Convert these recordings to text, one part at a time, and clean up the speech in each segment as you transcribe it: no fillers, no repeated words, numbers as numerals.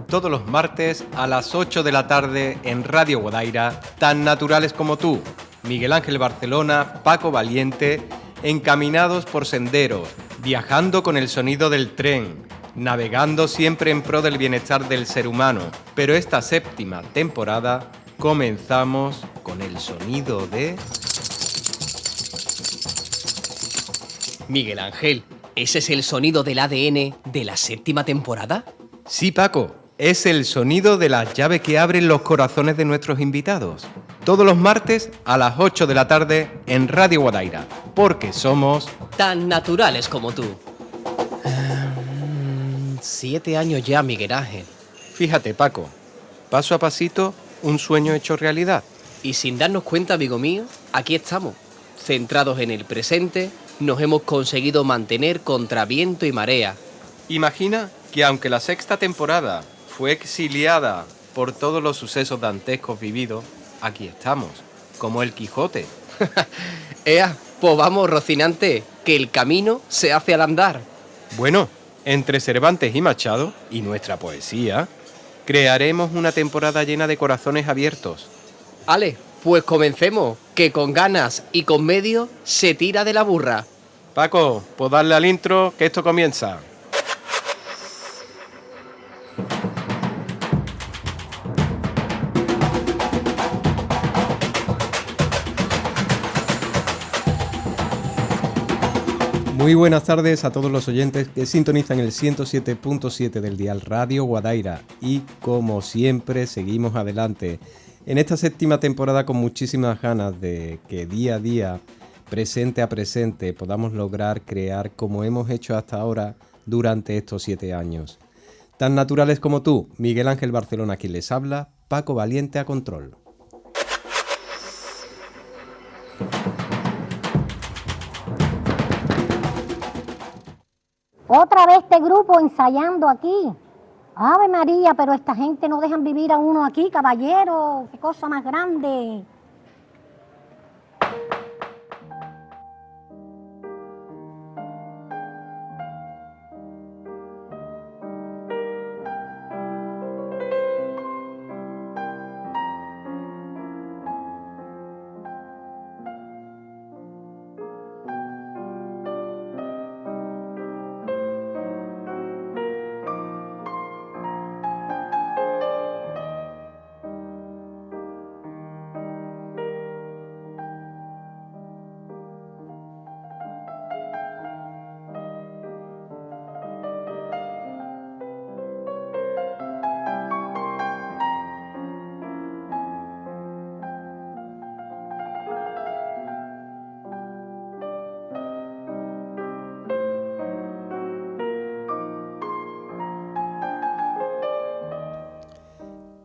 Todos los martes a las 8 de la tarde en Radio Guadaira, tan naturales como tú, Miguel Ángel Barcelona, Paco Valiente, encaminados por senderos, viajando con el sonido del tren, navegando siempre en pro del bienestar del ser humano. Pero esta séptima temporada comenzamos con el sonido de... Miguel Ángel, ¿ese es el sonido del ADN de la séptima temporada? Sí, Paco, es el sonido de las llaves que abren los corazones de nuestros invitados. Todos los martes a las 8 de la tarde en Radio Guadaira, porque somos... tan naturales como tú. 7 años ya, Miguel Ángel. Fíjate, Paco, paso a pasito, un sueño hecho realidad. Y sin darnos cuenta, amigo mío, aquí estamos, centrados en el presente, nos hemos conseguido mantener contra viento y marea. Imagina que aunque la sexta temporada fue exiliada por todos los sucesos dantescos vividos, aquí estamos, como el Quijote. Ea, pues vamos, Rocinante, que el camino se hace al andar. Bueno, entre Cervantes y Machado, y nuestra poesía, crearemos una temporada llena de corazones abiertos. Ale, pues comencemos, que con ganas y con medio se tira de la burra. Paco, pues darle al intro, que esto comienza. Muy buenas tardes a todos los oyentes que sintonizan el 107.7 del dial Radio Guadaira y como siempre seguimos adelante en esta séptima temporada con muchísimas ganas de que día a día, presente a presente, podamos lograr crear como hemos hecho hasta ahora durante estos 7 años. Tan naturales como tú, Miguel Ángel Barcelona quien les habla, Paco Valiente a control. Otra vez este grupo ensayando aquí. Ave María, pero esta gente no dejan vivir a uno aquí, caballero. Qué cosa más grande.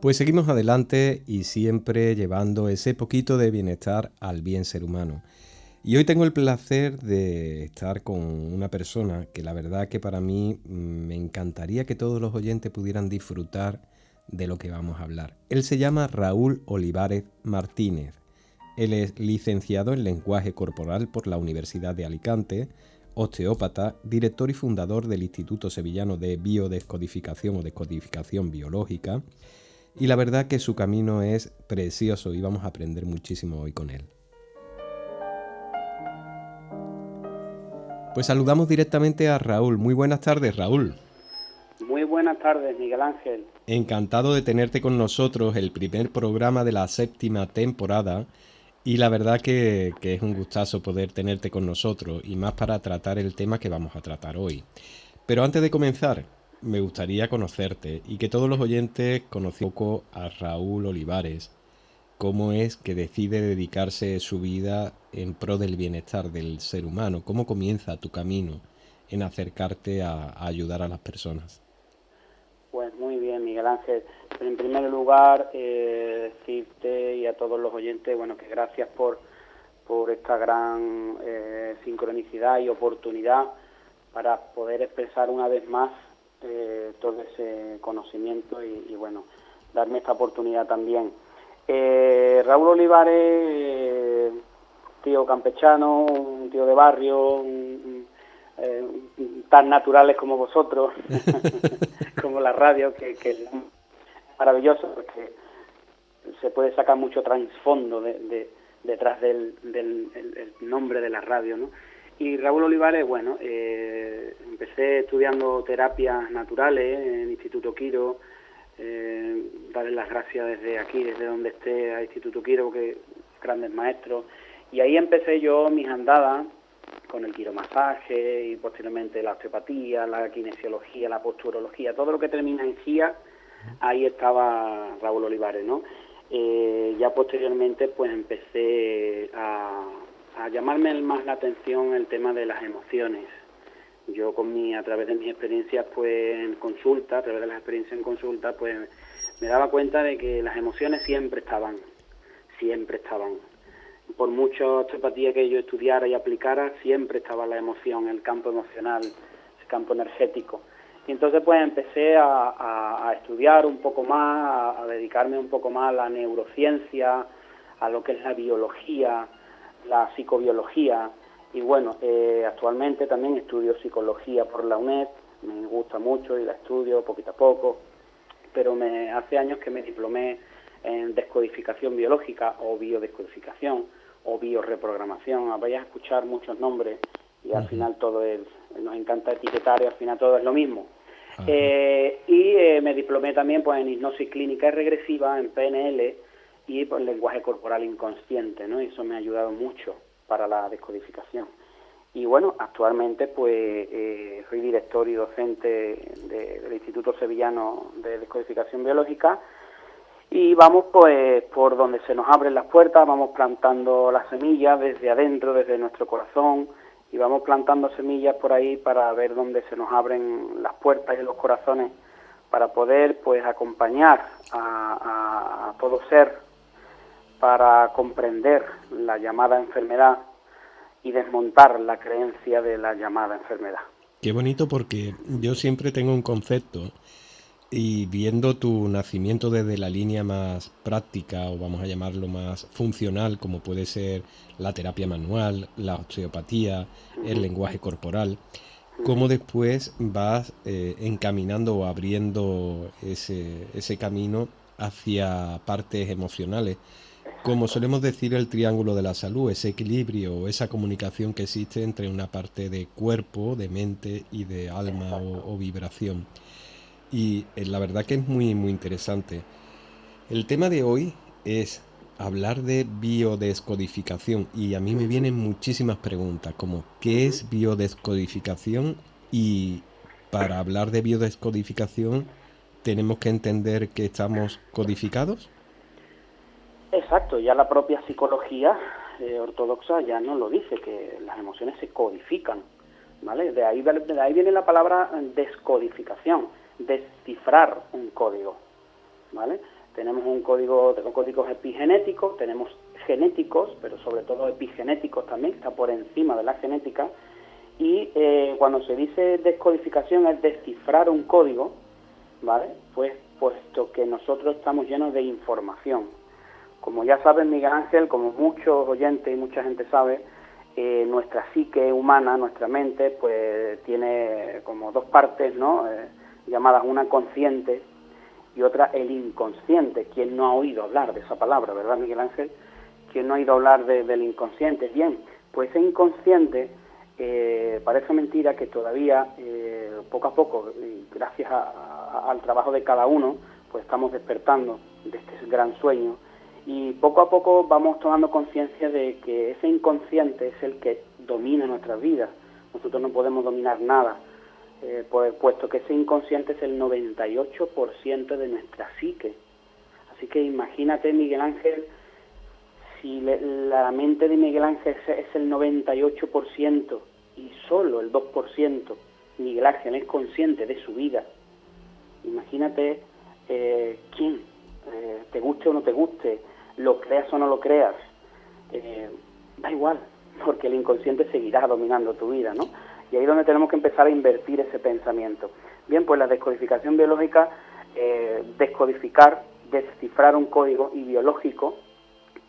Pues seguimos adelante y siempre llevando ese poquito de bienestar al bien ser humano. Y hoy tengo el placer de estar con una persona que la verdad que para mí me encantaría que todos los oyentes pudieran disfrutar de lo que vamos a hablar. Él se llama Raúl Olivares Martínez. Él es licenciado en lenguaje corporal por la Universidad de Alicante, osteópata, director y fundador del Instituto Sevillano de Biodescodificación o Descodificación Biológica. Y la verdad que su camino es precioso y vamos a aprender muchísimo hoy con él. Pues saludamos directamente a Raúl. Muy buenas tardes, Raúl. Muy buenas tardes, Miguel Ángel. Encantado de tenerte con nosotros, el primer programa de la séptima temporada. Y la verdad que es un gustazo poder tenerte con nosotros y más para tratar el tema que vamos a tratar hoy. Pero antes de comenzar, me gustaría conocerte y que todos los oyentes conozcan un poco a Raúl Olivares, cómo es que decide dedicarse su vida en pro del bienestar del ser humano, cómo comienza tu camino en acercarte a ayudar a las personas. Pues muy bien, Miguel Ángel. En primer lugar, decirte y a todos los oyentes, bueno, que gracias por esta gran sincronicidad y oportunidad para poder expresar una vez más todo ese conocimiento y bueno, darme esta oportunidad también. Raúl Olivares, tío campechano, un tío de barrio, tan naturales como vosotros, como la radio, que es maravilloso, porque se puede sacar mucho trasfondo detrás del el nombre de la radio, ¿no? Y Raúl Olivares, bueno, empecé estudiando terapias naturales en el Instituto Quiro, darles las gracias desde aquí, desde donde esté, al Instituto Quiro, que grandes maestros, y ahí empecé yo mis andadas con el quiromasaje y posteriormente la osteopatía, la kinesiología, la posturología, todo lo que termina en GIA, ahí estaba Raúl Olivares, ¿no? Ya posteriormente pues empecé a llamarme más la atención el tema de las emociones. Yo a través de mis experiencias pues en consulta, a través de las experiencias en consulta, pues me daba cuenta de que las emociones siempre estaban. Por mucha osteopatía que yo estudiara y aplicara, siempre estaba la emoción, el campo emocional, el campo energético. Y entonces pues empecé a estudiar un poco más, a dedicarme un poco más a la neurociencia, a lo que es la biología, la psicobiología, y bueno, actualmente también estudio psicología por la UNED, me gusta mucho y la estudio poquito a poco, pero hace años que me diplomé en descodificación biológica o biodescodificación o biorreprogramación. Vais a escuchar muchos nombres y al final nos encanta etiquetar y al final todo es lo mismo. Me diplomé también pues en hipnosis clínica y regresiva, en PNL y pues, lenguaje corporal inconsciente, ¿no? Y eso me ha ayudado mucho para la descodificación. Y bueno, actualmente pues soy director y docente del Instituto Sevillano de Descodificación Biológica, y vamos pues por donde se nos abren las puertas, vamos plantando las semillas desde adentro, desde nuestro corazón, y vamos plantando semillas por ahí para ver dónde se nos abren las puertas y los corazones para poder pues acompañar a todo ser para comprender la llamada enfermedad y desmontar la creencia de la llamada enfermedad. Qué bonito, porque yo siempre tengo un concepto, y viendo tu nacimiento desde la línea más práctica, o vamos a llamarlo más funcional, como puede ser la terapia manual, la osteopatía, el lenguaje corporal, cómo después vas encaminando o abriendo ese camino hacia partes emocionales. Como solemos decir, el triángulo de la salud, ese equilibrio, esa comunicación que existe entre una parte de cuerpo, de mente y de alma o vibración. Y la verdad que es muy, muy interesante. El tema de hoy es hablar de biodescodificación, y a mí me vienen muchísimas preguntas, como ¿qué es biodescodificación? Y para hablar de biodescodificación, ¿tenemos que entender que estamos codificados? Exacto, ya la propia psicología ortodoxa ya nos lo dice, que las emociones se codifican, ¿vale? De ahí viene la palabra descodificación, descifrar un código, ¿vale? Tenemos códigos epigenéticos, tenemos genéticos, pero sobre todo epigenéticos también, que está por encima de la genética, y cuando se dice descodificación es descifrar un código, ¿vale? Pues puesto que nosotros estamos llenos de información. Como ya saben, Miguel Ángel, como muchos oyentes y mucha gente sabe, nuestra psique humana, nuestra mente, pues tiene como dos partes, ¿no? Llamadas una consciente y otra el inconsciente. ¿Quién no ha oído hablar de esa palabra, verdad, Miguel Ángel? ¿Quién no ha oído hablar del inconsciente? Bien, pues ese inconsciente, parece mentira que todavía, poco a poco, gracias al trabajo de cada uno, pues estamos despertando de este gran sueño, y poco a poco vamos tomando conciencia de que ese inconsciente es el que domina nuestras vidas. Nosotros no podemos dominar nada, puesto que ese inconsciente es el 98% de nuestra psique. Así que imagínate, Miguel Ángel, si la mente de Miguel Ángel es el 98% y solo el 2% Miguel Ángel es consciente de su vida. Imagínate quién, te guste o no te guste, lo creas o no lo creas, da igual, porque el inconsciente seguirá dominando tu vida, ¿no? Y ahí es donde tenemos que empezar a invertir ese pensamiento. Bien, pues la descodificación biológica, descodificar, descifrar un código, y biológico,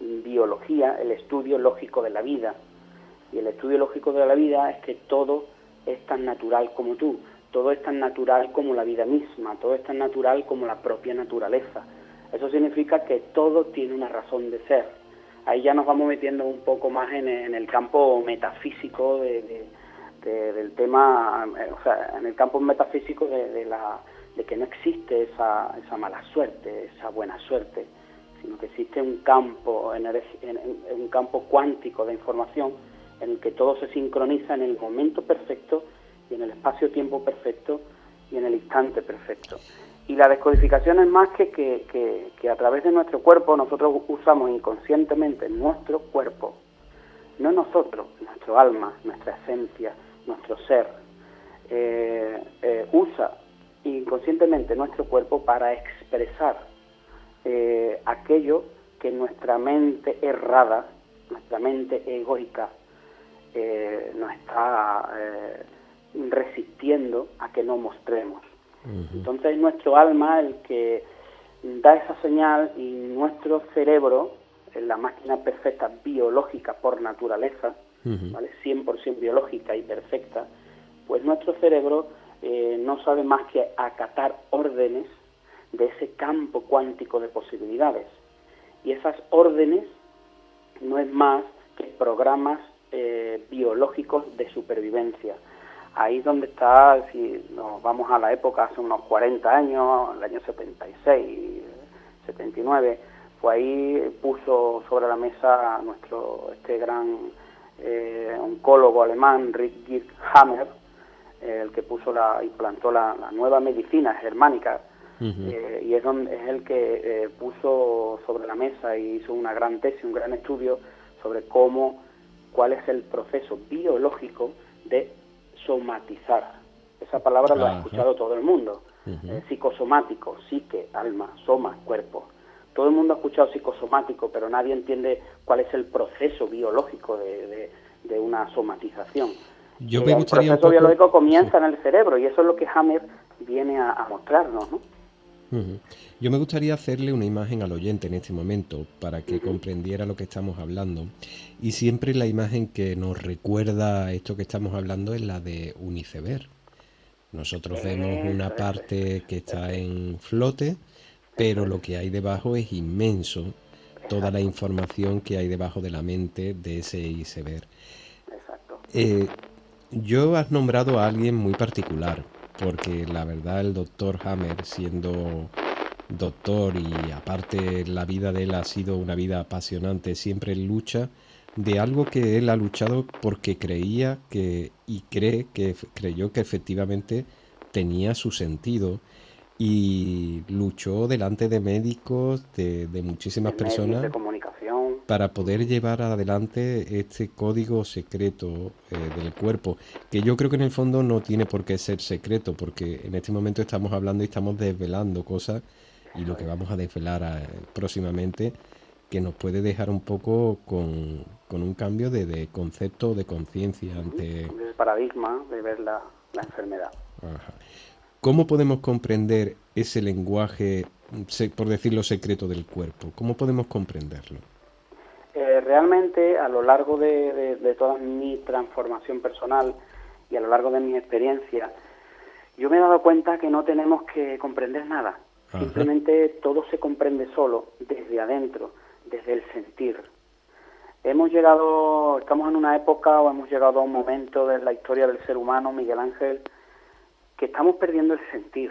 biología, el estudio lógico de la vida. Y el estudio lógico de la vida es que todo es tan natural como tú, todo es tan natural como la vida misma, todo es tan natural como la propia naturaleza. Eso significa que todo tiene una razón de ser. Ahí ya nos vamos metiendo un poco más en el campo metafísico del tema, o sea, en el campo metafísico de que no existe esa mala suerte, esa buena suerte, sino que existe un campo un campo cuántico de información en el que todo se sincroniza en el momento perfecto y en el espacio-tiempo perfecto y en el instante perfecto. Y la descodificación es más que a través de nuestro cuerpo nosotros usamos inconscientemente nuestro cuerpo, no nosotros, nuestro alma, nuestra esencia, nuestro ser, usa inconscientemente nuestro cuerpo para expresar aquello que nuestra mente errada, nuestra mente egoica, nos está resistiendo a que no mostremos. Entonces es nuestro alma el que da esa señal y nuestro cerebro, la máquina perfecta biológica por naturaleza, ¿vale? 100% biológica y perfecta, pues nuestro cerebro no sabe más que acatar órdenes de ese campo cuántico de posibilidades. Y esas órdenes no es más que programas biológicos de supervivencia. Ahí es donde está, si nos vamos a la época, hace unos 40 años, el año 76, 79, pues ahí puso sobre la mesa este gran oncólogo alemán, Richard Hammer, el que puso y plantó la nueva medicina germánica, y es el que puso sobre la mesa y hizo una gran tesis, un gran estudio sobre cuál es el proceso biológico de somatizar. Esa palabra lo ha escuchado todo el mundo. Psicosomático, psique, alma, soma, cuerpo. Todo el mundo ha escuchado psicosomático, pero nadie entiende cuál es el proceso biológico de una somatización. El proceso biológico comienza en el cerebro y eso es lo que Hammer viene a mostrarnos, ¿no? Yo me gustaría hacerle una imagen al oyente en este momento para que comprendiera lo que estamos hablando, y siempre la imagen que nos recuerda esto que estamos hablando es la de un iceberg. Nosotros vemos una parte que está en flote, pero lo que hay debajo es inmenso, toda la información que hay debajo de la mente de ese iceberg. Exacto. Yo has nombrado a alguien muy particular, porque la verdad el doctor Hammer, siendo doctor y aparte la vida de él ha sido una vida apasionante, siempre lucha de algo que él ha luchado porque creyó que efectivamente tenía su sentido, y luchó delante de médicos, de muchísimas personas, de comunicación, para poder llevar adelante este código secreto del cuerpo, que yo creo que en el fondo no tiene por qué ser secreto, porque en este momento estamos hablando y estamos desvelando cosas, y lo que vamos a desvelar próximamente, que nos puede dejar un poco con un cambio de concepto, de conciencia ante el paradigma de ver la enfermedad. Ajá. ¿Cómo podemos comprender ese lenguaje, por decirlo, secreto del cuerpo? ¿Cómo podemos comprenderlo? Realmente, a lo largo de toda mi transformación personal y a lo largo de mi experiencia, yo me he dado cuenta que no tenemos que comprender nada. Simplemente todo se comprende solo, desde adentro, desde el sentir. Estamos en una época o hemos llegado a un momento de la historia del ser humano, Miguel Ángel, que estamos perdiendo el sentir.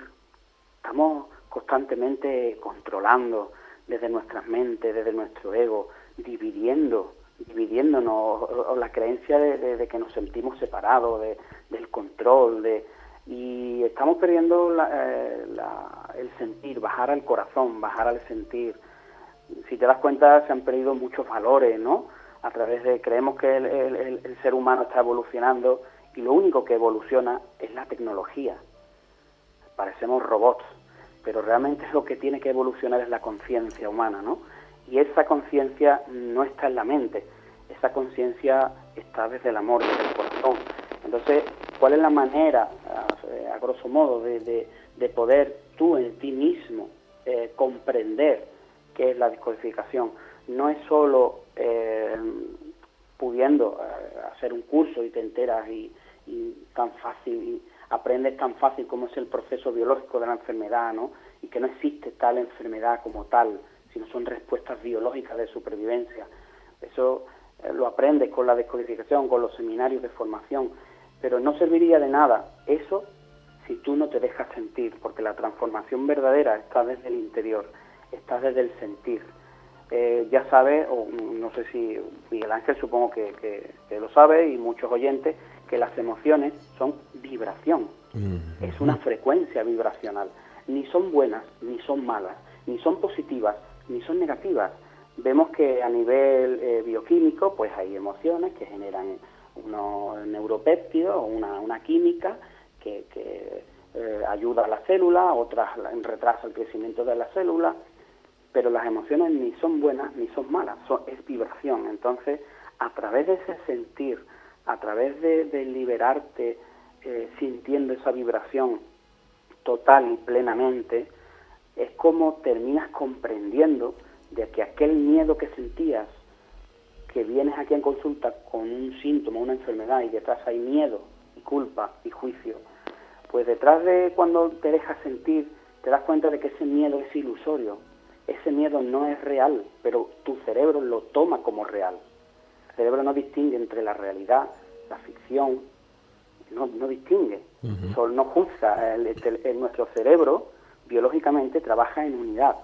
Estamos constantemente controlando desde nuestras mentes, desde nuestro ego, dividiéndonos, o la creencia de que nos sentimos separados, del control, y estamos perdiendo el sentir, bajar al corazón, bajar al sentir. Si te das cuenta, se han perdido muchos valores, ¿no? Creemos que el ser humano está evolucionando, y lo único que evoluciona es la tecnología. Parecemos robots, pero realmente lo que tiene que evolucionar es la conciencia humana, ¿no? Y esa conciencia no está en la mente, esa conciencia está desde el amor, desde el corazón. Entonces, ¿cuál es la manera, a grosso modo, de poder tú en ti mismo comprender qué es la descodificación? No es solo pudiendo hacer un curso y te enteras y tan fácil y aprendes tan fácil como es el proceso biológico de la enfermedad, ¿no? Y que no existe tal enfermedad como tal, sino son respuestas biológicas de supervivencia. Eso lo aprendes con la descodificación, con los seminarios de formación, pero no serviría de nada eso si tú no te dejas sentir, porque la transformación verdadera está desde el interior, está desde el sentir. Ya sabes, o no sé si Miguel Ángel, supongo que lo sabe, y muchos oyentes, que las emociones son vibración, es una frecuencia vibracional. Ni son buenas, ni son malas, ni son positivas, ni son negativas. Vemos que a nivel bioquímico, pues hay emociones que generan unos neuropéptidos, una química que ayuda a la célula, otras retrasa el crecimiento de la célula, pero las emociones ni son buenas ni son malas, es vibración. Entonces, a través de ese sentir, a través de liberarte sintiendo esa vibración total y plenamente, es como terminas comprendiendo de que aquel miedo que sentías, que vienes aquí en consulta con un síntoma, una enfermedad, y detrás hay miedo y culpa y juicio, pues detrás de cuando te dejas sentir, te das cuenta de que ese miedo es ilusorio, ese miedo no es real, pero tu cerebro lo toma como real. El cerebro no distingue entre la realidad, la ficción, no distingue, no juzga. Nuestro cerebro biológicamente trabaja en unidad.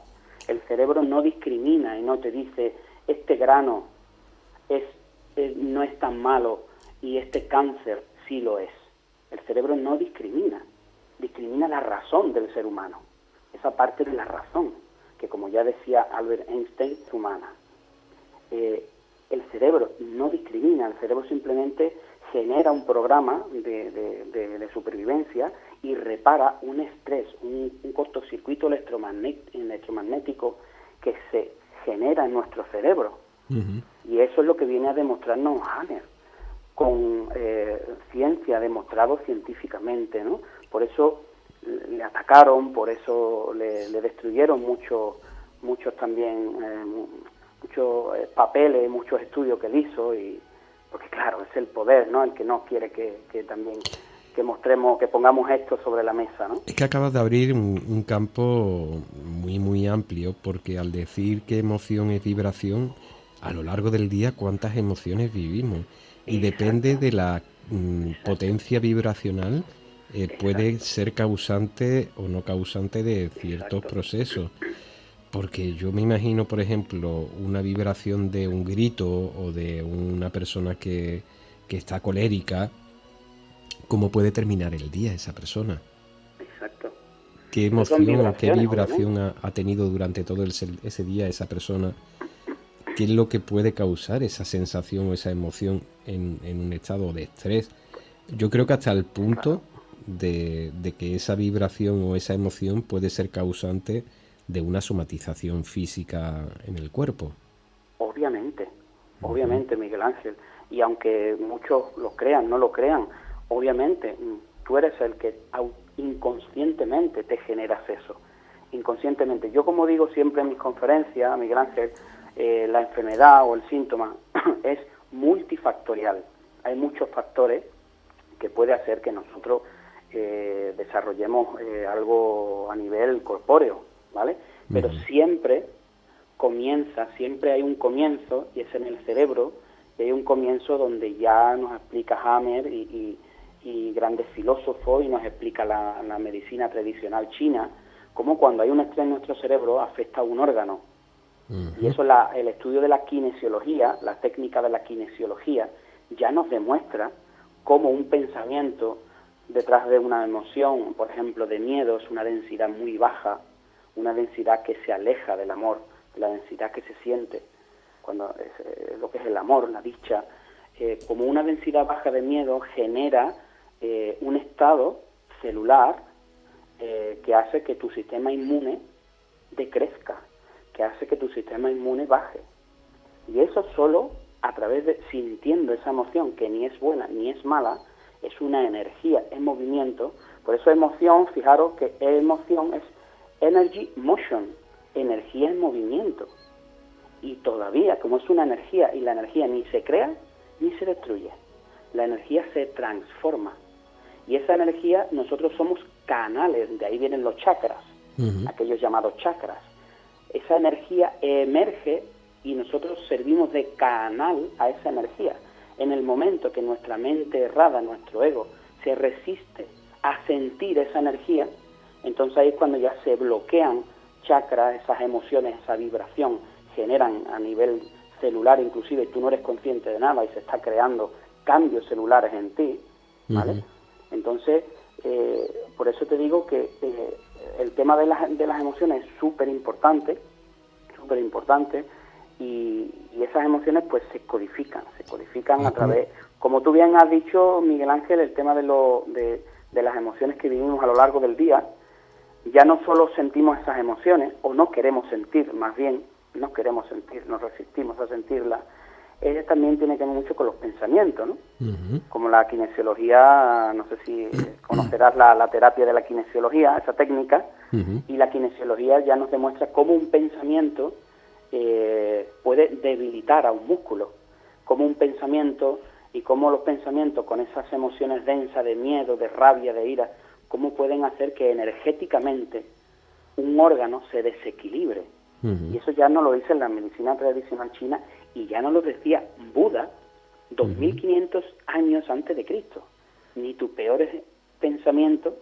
El cerebro no discrimina y no te dice este grano no es tan malo y este cáncer sí lo es. El cerebro no discrimina la razón del ser humano, esa parte de la razón, que como ya decía Albert Einstein, es humana. El cerebro no discrimina, el cerebro simplemente genera un programa de supervivencia y repara un estrés, un cortocircuito electromagnético que se genera en nuestro cerebro. Y eso es lo que viene a demostrarnos Hammer, con ciencia, demostrado científicamente, ¿no? Por eso le atacaron, por eso le destruyeron muchos también, muchos papeles, muchos estudios que él hizo, y porque claro, es el poder, ¿no?, el que no quiere que también que mostremos, que pongamos esto sobre la mesa, ¿no? Es que acabas de abrir un campo muy, muy amplio, porque al decir que emoción es vibración, a lo largo del día, ¿cuántas emociones vivimos? Y depende de la potencia vibracional, puede ser causante o no causante de ciertos procesos. Porque yo me imagino, por ejemplo, una vibración de un grito o de una persona que está colérica, ¿cómo puede terminar el día esa persona? Exacto. ¿Qué emoción o qué vibración ha tenido durante todo ese día esa persona? ¿Qué es lo que puede causar esa sensación o esa emoción en un estado de estrés? Yo creo que hasta el punto de que esa vibración o esa emoción puede ser causante de una somatización física en el cuerpo. Obviamente, Miguel Ángel. Y aunque muchos lo crean, no lo crean, obviamente tú eres el que inconscientemente te generas eso. Inconscientemente. Yo, como digo siempre en mis conferencias, Miguel Ángel, la enfermedad o el síntoma es multifactorial. Hay muchos factores que puede hacer que nosotros desarrollemos algo a nivel corpóreo, ¿vale? Pero siempre hay un comienzo, y es en el cerebro, y hay un comienzo donde ya nos explica Hammer y grandes filósofos, y nos explica la medicina tradicional china, cómo cuando hay un estrés en nuestro cerebro afecta a un órgano. Y eso, el estudio de la kinesiología, la técnica de la kinesiología, ya nos demuestra cómo un pensamiento detrás de una emoción, por ejemplo, de miedo, es una densidad muy baja, una densidad que se aleja del amor, de la densidad que se siente, cuando es lo que es el amor, la dicha. Como una densidad baja de miedo genera un estado celular que hace que tu sistema inmune decrezca, que hace que tu sistema inmune baje. Y eso solo a través de sintiendo esa emoción, que ni es buena ni es mala, es una energía, es movimiento. Por eso emoción, fijaros que emoción es energy motion, energía en movimiento. Y todavía, como es una energía, y la energía ni se crea ni se destruye, la energía se transforma. Y esa energía, nosotros somos canales, de ahí vienen los chakras, aquellos llamados chakras. Esa energía emerge y nosotros servimos de canal a esa energía. En el momento que nuestra mente errada, nuestro ego, se resiste a sentir esa energía, entonces ahí es cuando ya se bloquean chakras, esas emociones, esa vibración, generan a nivel celular inclusive, y tú no eres consciente de nada y se está creando cambios celulares en ti, ¿vale? Entonces, por eso te digo que el tema de las emociones es súper importante, y esas emociones pues se codifican a través, como tú bien has dicho, Miguel Ángel, el tema de las emociones que vivimos a lo largo del día. Ya no solo sentimos esas emociones, o no queremos sentir, más bien, no queremos sentir, nos resistimos a sentirlas. Ella también tiene que ver mucho con los pensamientos, ¿no? Como la kinesiología, no sé si conocerás la terapia de la kinesiología, esa técnica, y la kinesiología ya nos demuestra cómo un pensamiento puede debilitar a un músculo, cómo un pensamiento y cómo los pensamientos con esas emociones densas de miedo, de rabia, de ira, cómo pueden hacer que energéticamente un órgano se desequilibre. Y eso ya no lo dice la medicina tradicional china, y ya no lo decía Buda 2500 años antes de Cristo. Ni tus peores pensamientos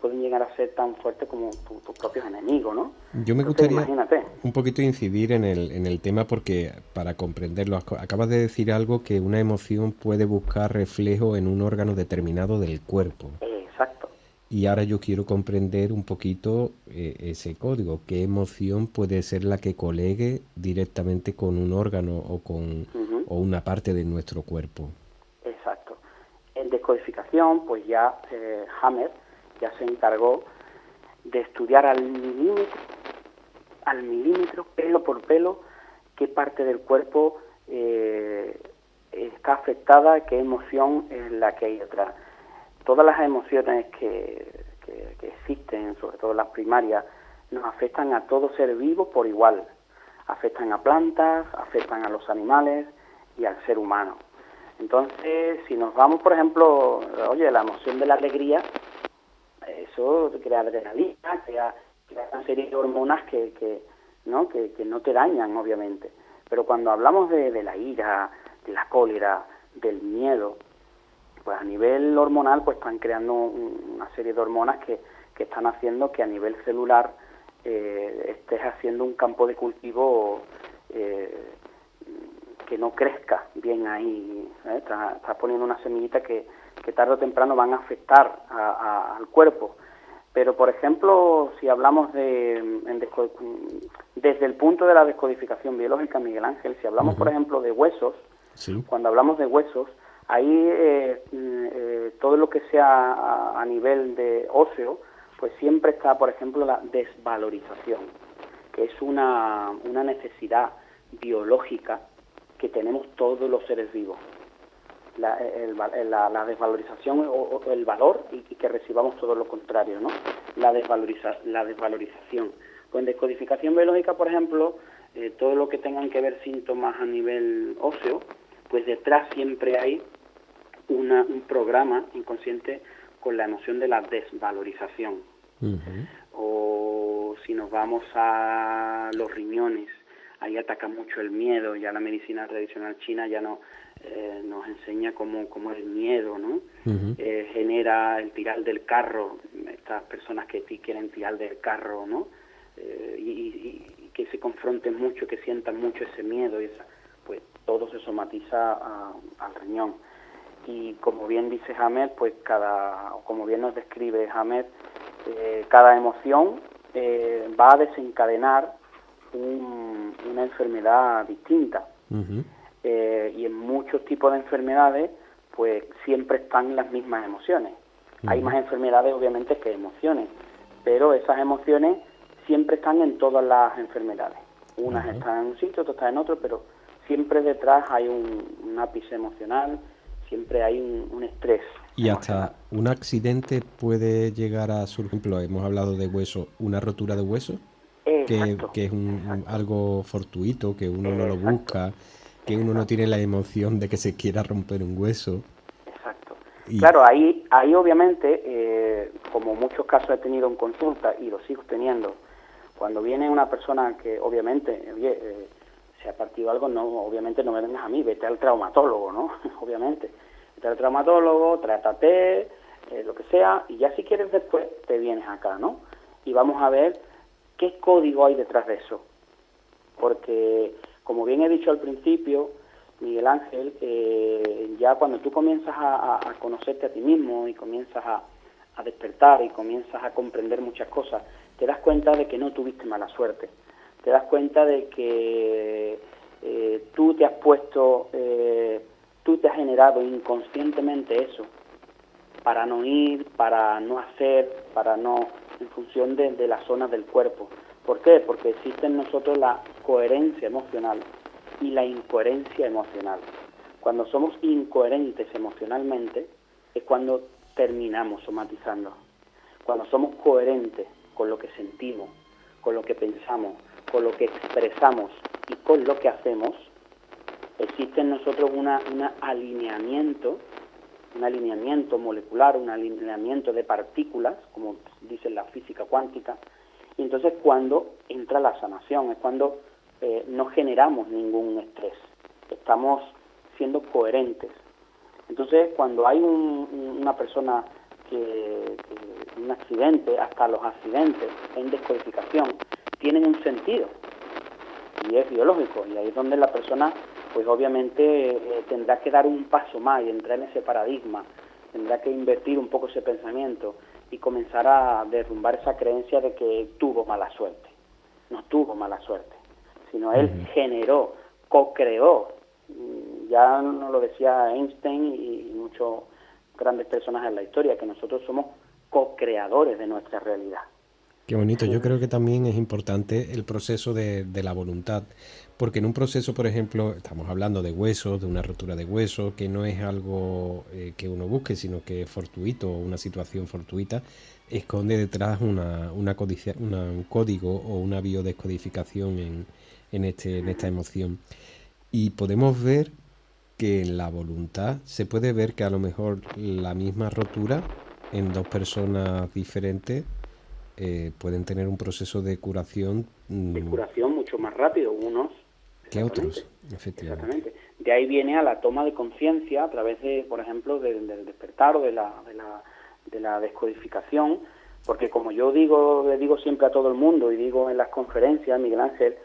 pueden llegar a ser tan fuertes como tus propios enemigos, ¿no? Yo me Entonces, gustaría imagínate. un poquito incidir en el tema, porque para comprenderlo, acabas de decir algo, que una emoción puede buscar reflejo en un órgano determinado del cuerpo. Exacto. Y ahora yo quiero comprender un poquito ese código. ¿Qué emoción puede ser la que colegue directamente con un órgano o una parte de nuestro cuerpo? Exacto. En descodificación, pues ya Hammer ya se encargó de estudiar al milímetro, pelo por pelo, qué parte del cuerpo está afectada, qué emoción es la que hay detrás. Todas las emociones que existen, sobre todo las primarias, nos afectan a todo ser vivo por igual. Afectan a plantas, afectan a los animales y al ser humano. Entonces, si nos vamos, por ejemplo, oye, la emoción de la alegría, eso crea adrenalina, crea una serie de hormonas que no te dañan, obviamente. Pero cuando hablamos de la ira, de la cólera, del miedo, pues a nivel hormonal pues están creando una serie de hormonas que están haciendo que a nivel celular estés haciendo un campo de cultivo que no crezca bien ahí, estás poniendo una semillita que tarde o temprano van a afectar al cuerpo. Pero, por ejemplo, si hablamos desde el punto de la descodificación biológica, Miguel Ángel, si hablamos, por ejemplo, de huesos, Sí. Cuando hablamos de huesos, ahí todo lo que sea a nivel de óseo, pues siempre está, por ejemplo, la desvalorización, que es una necesidad biológica que tenemos todos los seres vivos. La desvalorización o el valor, y que recibamos todo lo contrario, ¿no? La desvalorización. Pues en descodificación biológica, por ejemplo, todo lo que tengan que ver síntomas a nivel óseo, pues detrás siempre hay un programa inconsciente con la emoción de la desvalorización. O si nos vamos a los riñones, ahí ataca mucho el miedo. Ya la medicina tradicional china ya nos enseña cómo el miedo, ¿no? Genera el tirar del carro, estas personas que quieren tirar del carro, ¿no? Y que se confronten mucho, que sientan mucho ese miedo, pues todo se somatiza al riñón. Y como bien dice Hammer, pues como bien nos describe Hammer, cada emoción va a desencadenar una enfermedad distinta. Y en muchos tipos de enfermedades, pues siempre están las mismas emociones. Hay más enfermedades, obviamente, que emociones, pero esas emociones siempre están en todas las enfermedades. Unas están en un sitio, otras están en otro, pero siempre detrás hay un ápice emocional, siempre hay un estrés. Y emocional. hasta un accidente puede llegar a, por ejemplo, hemos hablado de hueso, una rotura de hueso, Exacto, que es algo fortuito, que uno no lo Exacto. busca, que uno no tiene la emoción de que se quiera romper un hueso. Exacto. Y Claro, ahí obviamente, como muchos casos he tenido en consulta y los sigo teniendo, cuando viene una persona que obviamente, oye, se ha partido algo, no, obviamente no me vengas a mí, vete al traumatólogo, ¿no? Obviamente, vete al traumatólogo, trátate, lo que sea, y ya si quieres después te vienes acá, ¿no? Y vamos a ver qué código hay detrás de eso, porque como bien he dicho al principio, Miguel Ángel, ya cuando tú comienzas a conocerte a ti mismo y comienzas a despertar y comienzas a comprender muchas cosas, te das cuenta de que no tuviste mala suerte, te das cuenta de que tú te has puesto, tú te has generado inconscientemente eso, para no ir, para no hacer, para no, en función de las zonas del cuerpo. ¿Por qué? Porque existe en nosotros la coherencia emocional y la incoherencia emocional. Cuando somos incoherentes emocionalmente es cuando terminamos somatizando. Cuando somos coherentes con lo que sentimos, con lo que pensamos, con lo que expresamos y con lo que hacemos, existe en nosotros un alineamiento molecular, un alineamiento de partículas, como dice la física cuántica, y entonces cuando entra la sanación, es cuando no generamos ningún estrés, estamos siendo coherentes. Entonces, cuando hay una persona que un accidente, hasta los accidentes en descodificación, tienen un sentido, y es biológico, y ahí es donde la persona, pues obviamente tendrá que dar un paso más y entrar en ese paradigma, tendrá que invertir un poco ese pensamiento y comenzar a derrumbar esa creencia de que tuvo mala suerte. No tuvo mala suerte, sino él generó, co-creó, ya nos lo decía Einstein y muchos grandes personajes en la historia, que nosotros somos co-creadores de nuestra realidad. qué bonito. Yo creo que también es importante el proceso de la voluntad, porque en un proceso, por ejemplo, estamos hablando de huesos, de una rotura de hueso, que no es algo que uno busque, sino que es fortuito, una situación fortuita, esconde detrás un código o una biodescodificación en esta emoción. Y podemos ver que en la voluntad se puede ver que a lo mejor la misma rotura en dos personas diferentes pueden tener un proceso de curación De curación mucho más rápido, unos que otros, efectivamente. Exactamente. De ahí viene a la toma de conciencia a través de, por ejemplo, del despertar o de la descodificación, porque como yo le digo siempre a todo el mundo y digo en las conferencias, Miguel Ángel,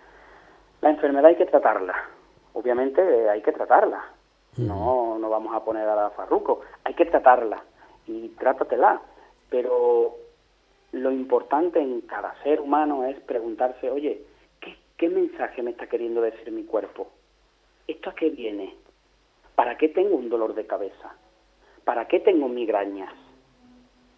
la enfermedad hay que tratarla. Obviamente hay que tratarla. No vamos a poner a la farruco, hay que tratarla y trátatela. Pero lo importante en cada ser humano es preguntarse, oye, ¿qué mensaje me está queriendo decir mi cuerpo? ¿Esto a qué viene? ¿Para qué tengo un dolor de cabeza? ¿Para qué tengo migrañas?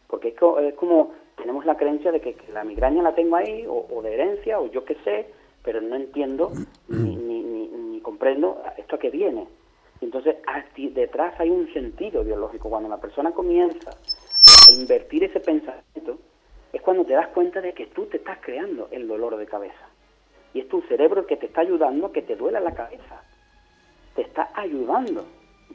Porque es como tenemos la creencia de que la migraña la tengo ahí, o de herencia, o yo qué sé, pero no entiendo ni comprendo esto a qué viene. Entonces, detrás hay un sentido biológico. Cuando la persona comienza a invertir ese pensamiento, es cuando te das cuenta de que tú te estás creando el dolor de cabeza. Y es tu cerebro el que te está ayudando a que te duela la cabeza. Te está ayudando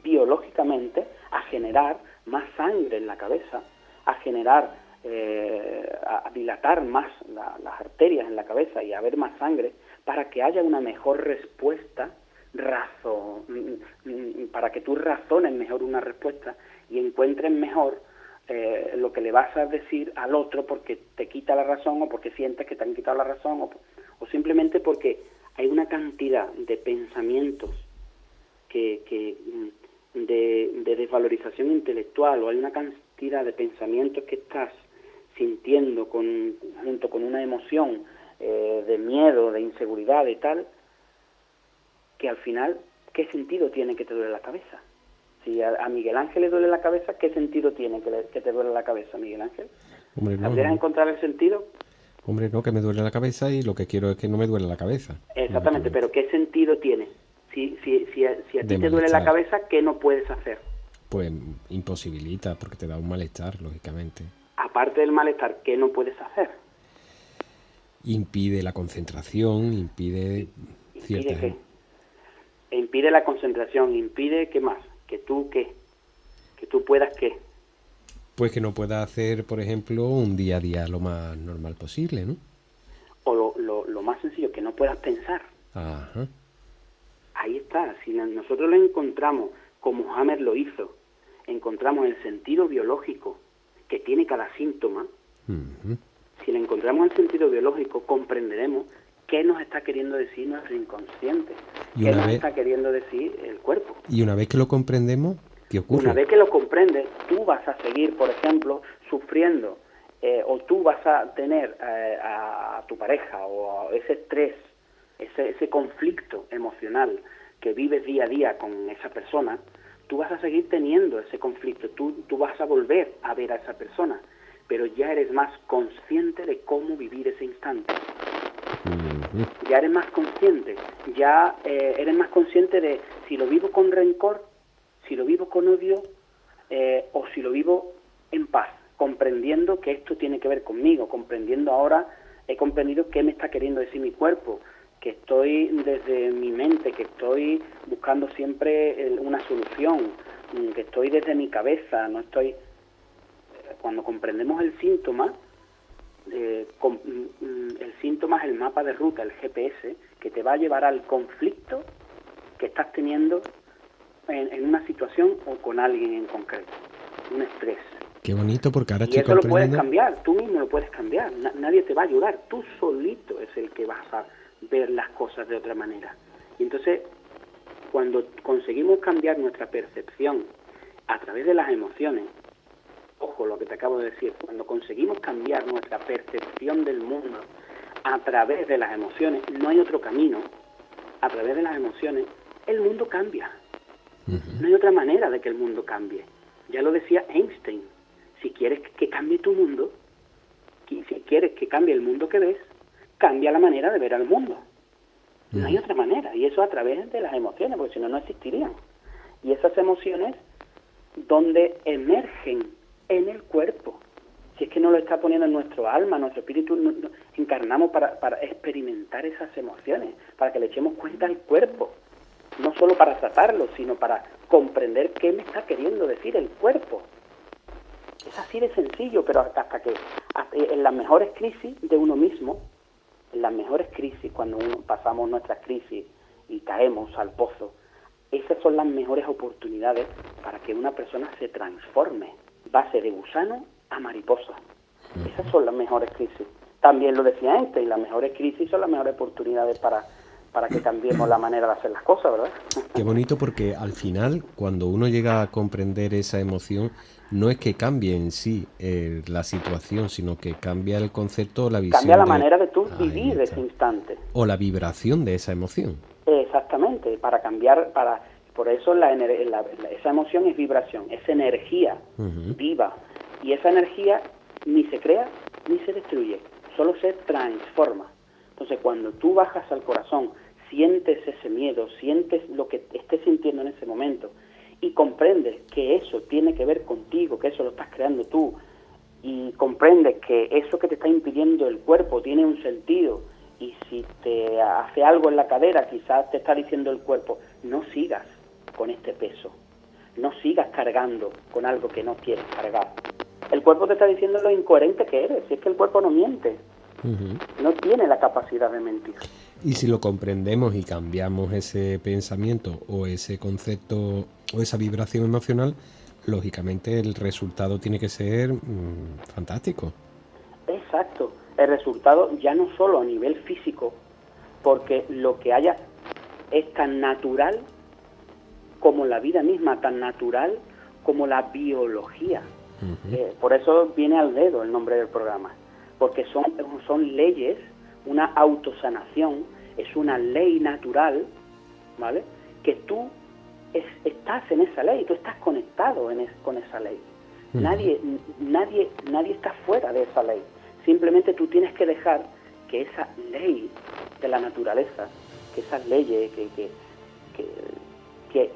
biológicamente a generar más sangre en la cabeza, a generar, a dilatar más las arterias en la cabeza y a ver más sangre para que haya una mejor respuesta, para que tú razones mejor una respuesta y encuentres mejor lo que le vas a decir al otro porque te quita la razón o porque sientes que te han quitado la razón o simplemente porque hay una cantidad de pensamientos de desvalorización intelectual, o hay una cantidad de pensamientos que estás sintiendo junto con una emoción de miedo, de inseguridad y tal, que al final, ¿qué sentido tiene que te duele la cabeza? Si a Miguel Ángel le duele la cabeza, ¿qué sentido tiene que te duele la cabeza, Miguel Ángel? Hombre, no, ¿Sabrías encontrar el sentido? Hombre, no, que me duele la cabeza y lo que quiero es que no me duele la cabeza. Exactamente, pero ¿qué sentido tiene? Si a ti te duele la malestar. cabeza, ¿qué no puedes hacer? Pues imposibilita, porque te da un malestar, lógicamente. Aparte del malestar, ¿qué no puedes hacer? Impide la concentración, impide ¿Impide ciertas... qué? Impide la concentración, impide, ¿qué más? Que Que tú puedas, ¿qué? Pues que no pueda hacer, por ejemplo, un día a día lo más normal posible, ¿no? O lo más sencillo, que no puedas pensar. Ajá. Ahí está. Si nosotros lo encontramos, como Hammer lo hizo, encontramos el sentido biológico que tiene cada síntoma. Ujú. Si le encontramos el sentido biológico, comprenderemos qué nos está queriendo decir nuestro inconsciente, Y qué una nos vez- está queriendo decir el cuerpo. Y una vez que lo comprendemos, ¿qué ocurre? Una vez que lo comprendes, tú vas a seguir, por ejemplo, sufriendo, o tú vas a tener a tu pareja o a ese estrés, ese conflicto emocional que vives día a día con esa persona, tú vas a seguir teniendo ese conflicto, tú vas a volver a ver a esa persona, pero ya eres más consciente de cómo vivir ese instante. Ujú. Ya eres más consciente, ya eres más consciente de si lo vivo con rencor, si lo vivo con odio, o si lo vivo en paz, comprendiendo que esto tiene que ver conmigo, comprendiendo ahora, he comprendido qué me está queriendo decir mi cuerpo, que estoy desde mi mente, que estoy buscando siempre una solución, que estoy desde mi cabeza, no estoy... Cuando comprendemos el síntoma, el síntoma es el mapa de ruta, el GPS, que te va a llevar al conflicto que estás teniendo en una situación o con alguien en concreto, un estrés. Qué bonito, porque ahora Y estoy eso lo puedes comprendiendo. cambiar, tú mismo lo puedes cambiar, nadie te va a ayudar, tú solito es el que vas a ver las cosas de otra manera. Y entonces, cuando conseguimos cambiar nuestra percepción a través de las emociones, ojo lo que te acabo de decir, cuando conseguimos cambiar nuestra percepción del mundo a través de las emociones, no hay otro camino, a través de las emociones, el mundo cambia. No hay otra manera de que el mundo cambie. Ya lo decía Einstein, si quieres que cambie tu mundo, si quieres que cambie el mundo que ves, cambia la manera de ver al mundo. No hay otra manera, y eso a través de las emociones, porque si no, no existirían. Y esas emociones, donde emergen en el cuerpo, si es que no lo está poniendo en nuestro alma, nuestro espíritu, encarnamos para experimentar esas emociones, para que le echemos cuenta al cuerpo, no solo para tratarlo, sino para comprender qué me está queriendo decir el cuerpo. Es así de sencillo, pero hasta que en las mejores crisis de uno mismo, en las mejores crisis, cuando pasamos nuestras crisis y caemos al pozo, esas son las mejores oportunidades para que una persona se transforme, base de gusano a mariposa. Esas son las mejores crisis. También lo decía Einstein, las mejores crisis son las mejores oportunidades para que cambiemos la manera de hacer las cosas, ¿verdad? Qué bonito, porque al final, cuando uno llega a comprender esa emoción, no es que cambie en sí la situación, sino que cambia el concepto o la visión. Cambia la manera de tú Ahí vivir está. ese instante. O la vibración de esa emoción. Exactamente, para cambiar, por eso esa emoción es vibración, es energía viva, y esa energía ni se crea ni se destruye, solo se transforma. Entonces, cuando tú bajas al corazón, sientes ese miedo, sientes lo que estés sintiendo en ese momento y comprendes que eso tiene que ver contigo, que eso lo estás creando tú, y comprendes que eso que te está impidiendo el cuerpo tiene un sentido, y si te hace algo en la cadera, quizás te está diciendo el cuerpo, no sigas con este peso, no sigas cargando con algo que no quieres cargar. El cuerpo te está diciendo lo incoherente que eres, si es que el cuerpo no miente. No tiene la capacidad de mentir. Y si lo comprendemos y cambiamos ese pensamiento o ese concepto o esa vibración emocional, lógicamente el resultado tiene que ser fantástico. Exacto. El resultado ya no solo a nivel físico, porque lo que haya es tan natural como la vida misma, tan natural como la biología. Por eso viene al dedo el nombre del programa, porque son leyes, una autosanación, es una ley natural, ¿vale? Que tú estás en esa ley, tú estás conectado con esa ley. Nadie está fuera de esa ley. Simplemente tú tienes que dejar que esa ley de la naturaleza, que esas leyes, que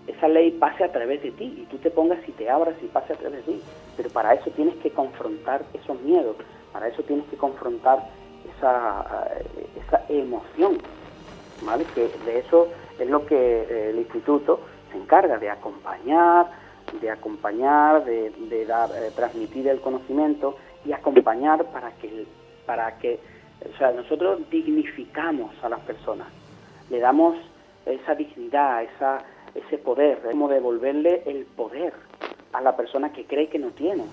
esa ley pase a través de ti y tú te pongas y te abras y pase a través de ti. Pero para eso tienes que confrontar esos miedos, para eso tienes que confrontar esa emoción, ¿vale? Que de eso es lo que el instituto se encarga, de acompañar de acompañar, de dar, transmitir el conocimiento y acompañar para que, o sea, nosotros dignificamos a las personas, le damos esa dignidad, ese poder, es como devolverle el poder a la persona que cree que no tiene.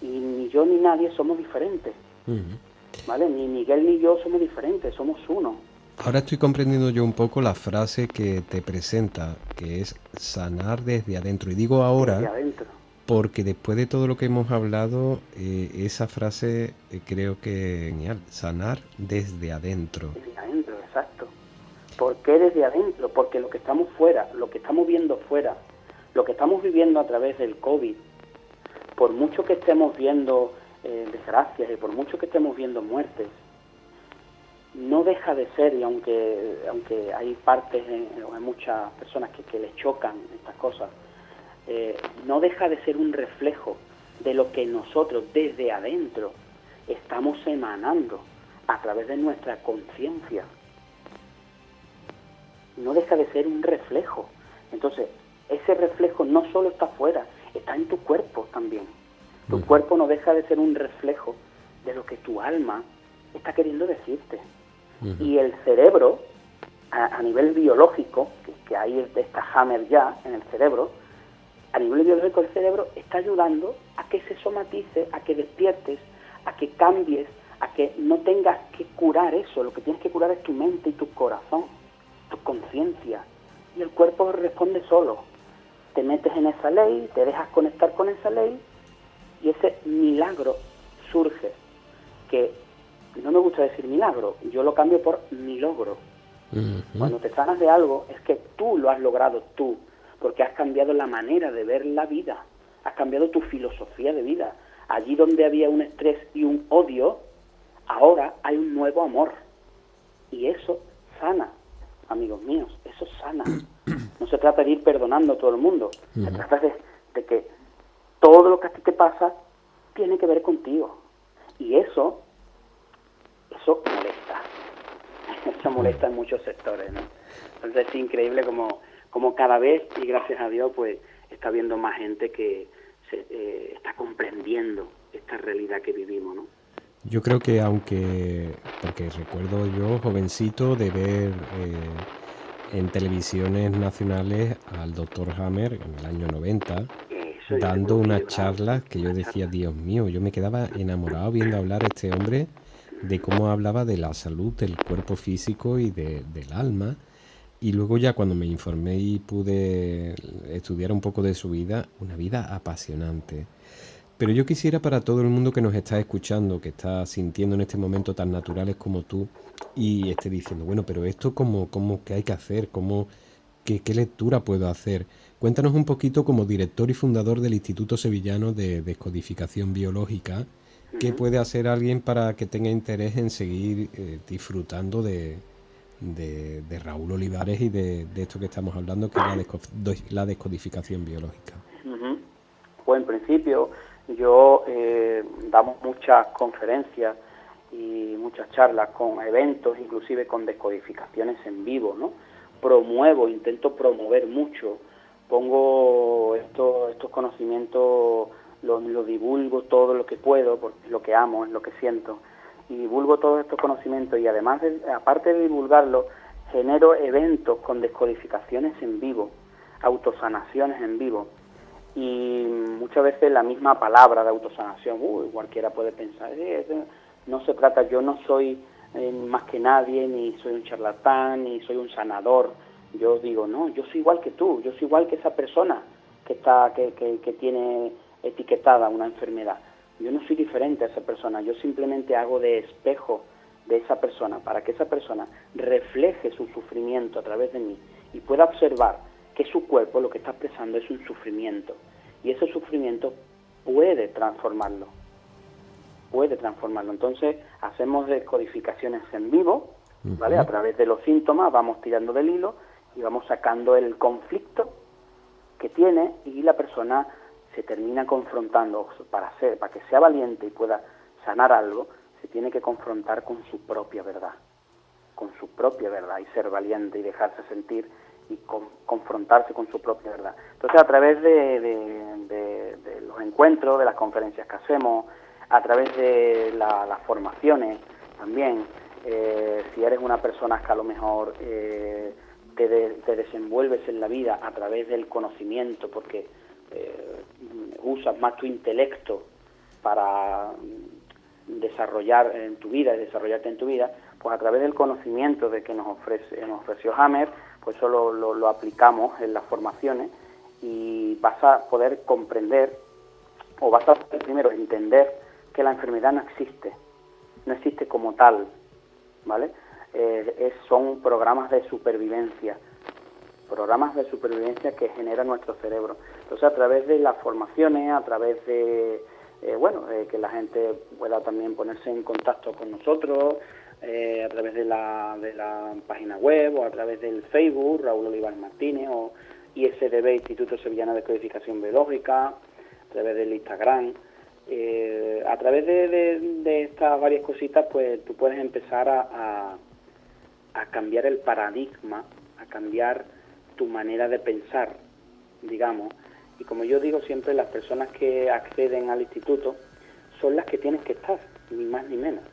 Y ni yo ni nadie somos diferentes, ¿vale? Ni Miguel ni yo somos diferentes, somos uno. Ahora estoy comprendiendo yo un poco la frase que te presenta, que es sanar desde adentro. Y digo ahora, Desde adentro. porque después de todo lo que hemos hablado, esa frase creo que es genial, sanar desde adentro. Desde adentro, exacto. ¿Por qué desde adentro? Porque lo que estamos fuera, lo que estamos viendo fuera, lo que estamos viviendo a través del COVID, por mucho que estemos viendo desgracias y por mucho que estemos viendo muertes, no deja de ser, y aunque hay partes o hay muchas personas que les chocan estas cosas, no deja de ser un reflejo de lo que nosotros desde adentro estamos emanando a través de nuestra conciencia. No deja de ser un reflejo. Entonces, ese reflejo no solo está afuera, está en tu cuerpo también. Tu cuerpo no deja de ser un reflejo de lo que tu alma está queriendo decirte. Y el cerebro, a nivel biológico, que hay esta hammer ya en el cerebro, a nivel biológico el cerebro está ayudando a que se somatice, a que despiertes, a que cambies, a que no tengas que curar eso. Lo que tienes que curar es tu mente y tu corazón, tu conciencia. Y el cuerpo responde solo. Te metes en esa ley, te dejas conectar con esa ley y ese milagro surge, que no me gusta decir milagro, yo lo cambio por milogro. Cuando te sanas de algo es que tú lo has logrado tú, porque has cambiado la manera de ver la vida, has cambiado tu filosofía de vida. Allí donde había un estrés y un odio, ahora hay un nuevo amor. Y eso sana, amigos míos, eso sana. No se trata de ir perdonando a todo el mundo, se trata de que todo lo que a ti te pasa tiene que ver contigo. Y eso molesta. Eso molesta en muchos sectores, ¿no? Entonces es increíble como cada vez, y gracias a Dios, pues está habiendo más gente que está comprendiendo esta realidad que vivimos, ¿no? Yo creo que porque recuerdo yo, jovencito, de ver en televisiones nacionales al doctor Hammer en el año 90, Eso, dando yo unas creo que charlas que yo una decía, charla. Dios mío, yo me quedaba enamorado viendo hablar a este hombre de cómo hablaba de la salud del cuerpo físico y del alma. Y luego ya cuando me informé y pude estudiar un poco de su vida, una vida apasionante. Pero yo quisiera para todo el mundo que nos está escuchando, que está sintiendo en este momento tan naturales como tú, y esté diciendo, bueno, pero esto cómo qué hay que hacer, qué lectura puedo hacer. Cuéntanos un poquito como director y fundador del Instituto Sevillano de Descodificación Biológica, qué puede hacer alguien para que tenga interés en seguir disfrutando de Raúl Olivares y de esto que estamos hablando, que es la descodificación biológica. Pues en principio yo damos muchas conferencias y muchas charlas con eventos, inclusive con descodificaciones en vivo, ¿no? Intento promover mucho, pongo estos conocimientos, lo divulgo todo lo que puedo, porque es lo que amo, es lo que siento, y divulgo todos estos conocimientos y además, aparte de divulgarlo, genero eventos con descodificaciones en vivo, autosanaciones en vivo. Y muchas veces la misma palabra de autosanación, cualquiera puede pensar, no se trata, yo no soy más que nadie, ni soy un charlatán, ni soy un sanador. Yo digo, no, yo soy igual que tú, yo soy igual que esa persona que tiene etiquetada una enfermedad. Yo no soy diferente a esa persona, yo simplemente hago de espejo de esa persona, para que esa persona refleje su sufrimiento a través de mí y pueda observar que su cuerpo lo que está expresando es un sufrimiento, y ese sufrimiento puede transformarlo. Entonces hacemos descodificaciones en vivo, ¿vale? A través de los síntomas vamos tirando del hilo y vamos sacando el conflicto que tiene, y la persona se termina confrontando. Para que sea valiente y pueda sanar algo, se tiene que confrontar con su propia verdad, y ser valiente y dejarse sentir y confrontarse con su propia verdad. Entonces, a través de los encuentros, de las conferencias que hacemos, a través de las formaciones también, si eres una persona que a lo mejor te desenvuelves en la vida a través del conocimiento, porque usas más tu intelecto para desarrollarte en tu vida, pues a través del conocimiento de que nos ofreció Hammer, pues eso lo aplicamos en las formaciones y vas a poder comprender, o vas a poder primero entender que la enfermedad no existe como tal, ¿vale? Son programas de supervivencia que genera nuestro cerebro. Entonces, a través de las formaciones, a través de que la gente pueda también ponerse en contacto con nosotros, a través de la página web o a través del Facebook, Raúl Olivares Martínez, o ISDB, Instituto Sevillano de Codificación Biológica, a través del Instagram. A través de estas varias cositas, pues tú puedes empezar a cambiar el paradigma, a cambiar tu manera de pensar, digamos. Y como yo digo siempre, las personas que acceden al instituto son las que tienen que estar, ni más ni menos.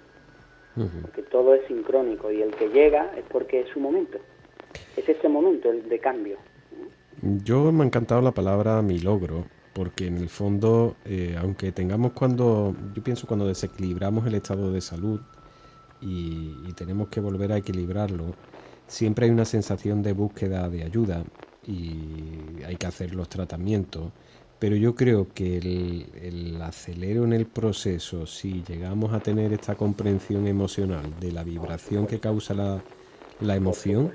Porque todo es sincrónico y el que llega es porque es su momento. Es ese momento el de cambio. Yo me ha encantado la palabra milagro, porque en el fondo, aunque tengamos yo pienso cuando desequilibramos el estado de salud y tenemos que volver a equilibrarlo, siempre hay una sensación de búsqueda de ayuda y hay que hacer los tratamientos, pero yo creo que el acelero en el proceso, si llegamos a tener esta comprensión emocional de la vibración que causa la emoción,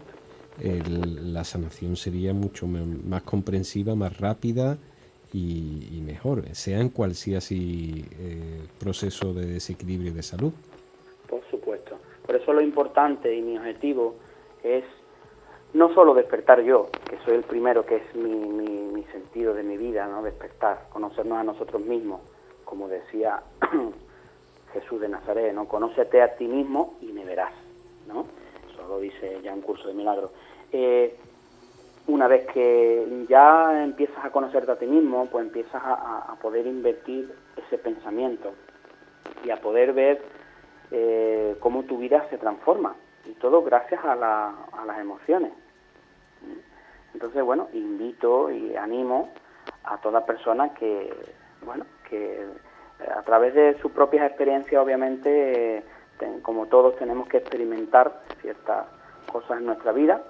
la sanación sería mucho más comprensiva, más rápida y mejor, sea en cualquier proceso de desequilibrio de salud. Por supuesto. Por eso lo importante y mi objetivo es no solo despertar yo, que soy el primero, que es mi sentido de mi vida, ¿no? Despertar, conocernos a nosotros mismos, como decía Jesús de Nazaret, ¿no? Conócete a ti mismo y me verás, ¿no? Eso lo dice ya un curso de milagros. Una vez que ya empiezas a conocerte a ti mismo, pues empiezas a poder invertir ese pensamiento y a poder ver cómo tu vida se transforma, y todo gracias a las emociones. Entonces, bueno, invito y animo a toda persona que a través de sus propias experiencias, obviamente, como todos tenemos que experimentar ciertas cosas en nuestra vida,